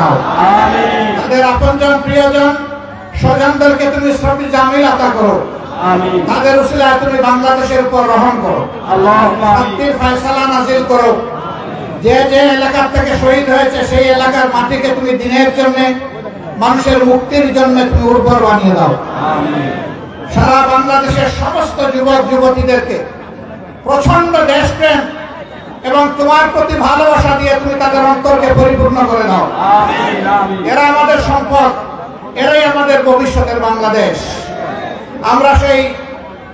আমিন। তাদের আপনজন প্রিয়জন স্বজনদেরকে তুমি সবই জামিল আতা করো। আমিন। তাদের উসিলায় তুমি বাংলাদেশের উপর রহম করো। আল্লাহুম্মা আমিন। শান্তির ফয়সালা নাযিল করো। যে যে এলাকা থেকে শহীদ হয়েছে সেই এলাকার মাটিকে তুমি দিনের জন্য মানুষের মুক্তির জন্য তুমি উর্বর বানিয়ে দাও। আমিন। সারা বাংলাদেশের সমস্ত যুবক যুবতীদেরকে প্রচন্ড দেশপ্রেম এবং তোমার প্রতি ভালোবাসা দিয়ে তুমি তাদের অন্তরকে পরিপূর্ণ করে দাও। আমিন আমিন। এরা আমাদের সম্পদ, এরাই আমাদের ভবিষ্যতের বাংলাদেশ। আমরা সেই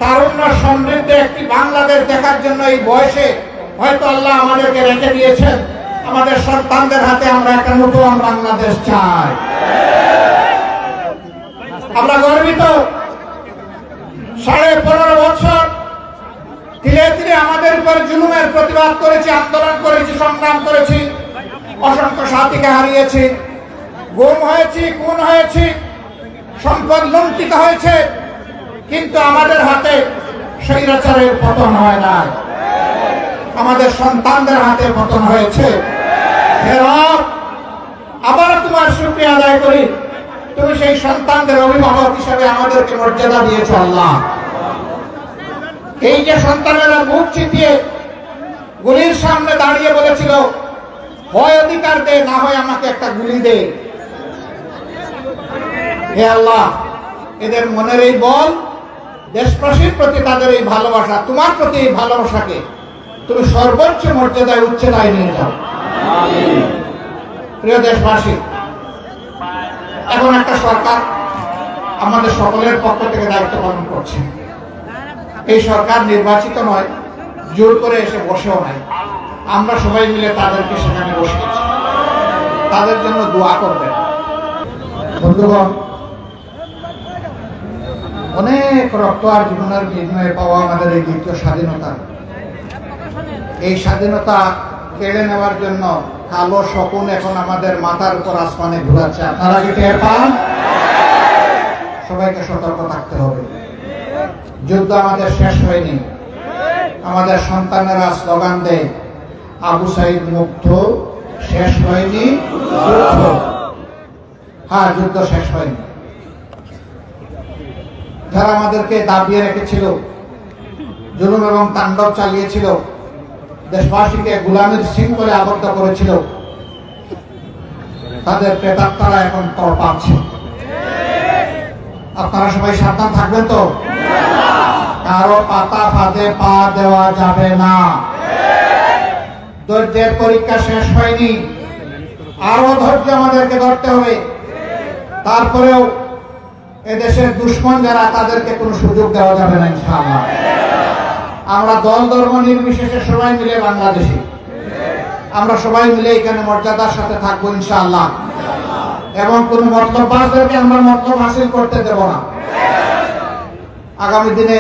তারুণ্য সমৃদ্ধ একটি বাংলাদেশ দেখার জন্য এই বয়সে হয়তো আল্লাহ আমাদেরকে রেখে দিয়েছেন। আমাদের সন্তানদের হাতে আমরা একটা নতুন বাংলাদেশ চাই। আমরা গর্বিত 15.5 বছর ধীরে ধীরে আমাদের উপর জুলুমের প্রতিবাদ করেছি, আন্দোলন করেছি, সংগ্রাম করেছি, অসংখ্য সাথীকে হারিয়েছি, গুম হয়েছি, খুন হয়েছি, সম্পদ লুণ্ঠিত হয়েছে, কিন্তু আমাদের হাতে স্বৈরাচারের পতন হয় না, আমাদের সন্তানদের হাতে পতন হয়েছে। আবার তোমার শুকরিয়া আদায় করি, তুমি সেই সন্তানদের অভিভাবক হিসেবে আমাদেরকে মর্যাদা দিয়েছো আল্লাহ। এই যে সন্তানেরা মুখ চিতিয়ে গুলির সামনে দাঁড়িয়ে বলেছিল, হয় অধিকার দে, না হয় আমাকে একটা গুলি দে। হে আল্লাহ, এদের মনের এই বল, দেশবাসীর প্রতি তাদের এই ভালোবাসা, তোমার প্রতি এই ভালোবাসাকে তুমি সর্বোচ্চ মর্যাদায় উচ্চতায় নিয়ে যাও। প্রিয় দেশবাসী, এখন একটা সরকার আমাদের সকলের পক্ষ থেকে দায়িত্ব পালন করছে। এই সরকার নির্বাচিত নয়, জোর করে এসে বসেও নাই, আমরা সবাই মিলে তাদেরকে সেখানে বসিয়েছি। তাদের জন্য দোয়া করবেন। বন্ধুগণ, অনেক রক্ত আর জীবনের বিনিময়ে পাওয়া আমাদের এই দ্বিতীয় স্বাধীনতা, এই স্বাধীনতা কেড়ে নেওয়ার জন্য কালো শকুন এখন আমাদের মাথার উপর আসমানে ঘুরাচ্ছে। আপনারা কি টের পান? সবাইকে সতর্ক থাকতে হবে। যুদ্ধ আমাদের শেষ হয়নি। আমাদের সন্তানেরা স্লোগান দেয়, আবু সাইদ মুক্ত, শেষ হয়নি যুদ্ধ। হ্যাঁ, যুদ্ধ শেষ হয়নি। যারা আমাদেরকে দাবিয়ে রেখেছিল, জুলুম এবং তাণ্ডব চালিয়েছিল, দেশবাসীকে গোলামীর শৃঙ্খলে আবদ্ধ করেছিল, তাদের প্রেতাত্মারা এখন তর পাচ্ছে। আপনারা সবাই সাবধান থাকবেন তো? কারো পাতা ফাঁদে পা দেওয়া যাবে না। ধৈর্যের পরীক্ষা শেষ হয়নি, আরো ধৈর্য আমাদেরকে ধরতে হবে। তারপরেও এদেশের দুশ্মন যারা, তাদেরকে কোনো সুযোগ দেওয়া যাবে না ইনশাআল্লাহ। আমরা দল ধর্ম নির্বিশেষে সবাই মিলে বাংলাদেশি, আমরা সবাই মিলে এখানে মর্যাদার সাথে থাকবো ইনশাআল্লাহ। এবং কোন মতলববাজদেরকে আমরা মতলব হাসিল করতে দেব না। আগামী দিনে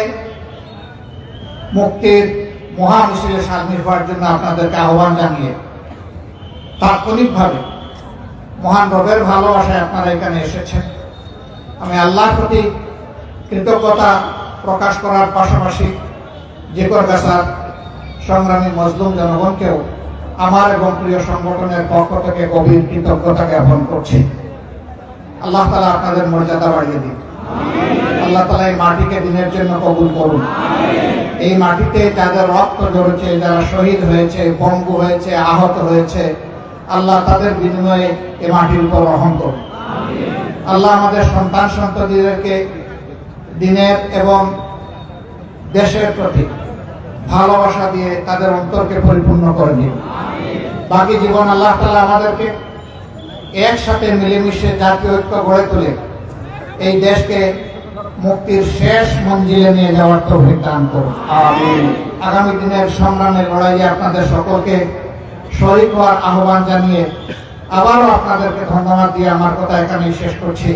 মুক্তির মহা মিছিলে সামিল হওয়ার জন্য আপনাদেরকে আহ্বান জানিয়ে তাৎক্ষণিকভাবে মহান রবের ভালোবাসায় আপনারা এখানে এসেছেন, আমি আল্লাহর প্রতি কৃতজ্ঞতা প্রকাশ করার পাশাপাশি জিকরগাছার সংগ্রামী মজলুম জনগণকেও আমার এবং প্রিয় সংগঠনের পক্ষ থেকে গভীর কৃতজ্ঞতা জ্ঞাপন করছি। আল্লাহ তাআলা আপনাদের মর্যাদা বাড়িয়ে দিন। আল্লাহ তাআলা এই মাটিকে দিনের জন্য কবুল করুন। এই মাটিতে যাদের রক্ত ঝরেছে, যারা শহীদ হয়েছে, পঙ্গু হয়েছে, আহত হয়েছে, আল্লাহ তাদের বিনিময়ে এই মাটির উপর রহম করুন। আল্লাহ আমাদের সন্তান সন্ততিদেরকে দিনের এবং দেশের প্রতি ভালোবাসা দিয়ে তাদের অন্তরকে পরিপূর্ণ করে দিন। বাকি জীবন আল্লাহ তাআলা আমাদেরকে একসাথে মিলেমিশে জাতীয় ঐক্য গড়ে তুলে এই দেশকে মুক্তির শেষ মঞ্জিলে নিয়ে যাওয়ার তৌফিক দান করুন। আমিন। আগামী দিনের সংগ্রামের লড়াইয়ে আপনাদের সকলকে শরীক হওয়ার আহ্বান জানিয়ে আবারও আপনাদেরকে ধন্যবাদ দিয়ে আমার কথা এখানেই শেষ করছি।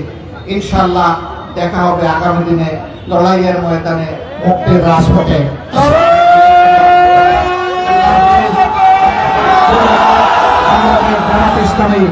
ইনশাআল্লাহ দেখা হবে আগামী দিনে লড়াইয়ের ময়দানে, মুক্তির রাজপথে। ইসলামী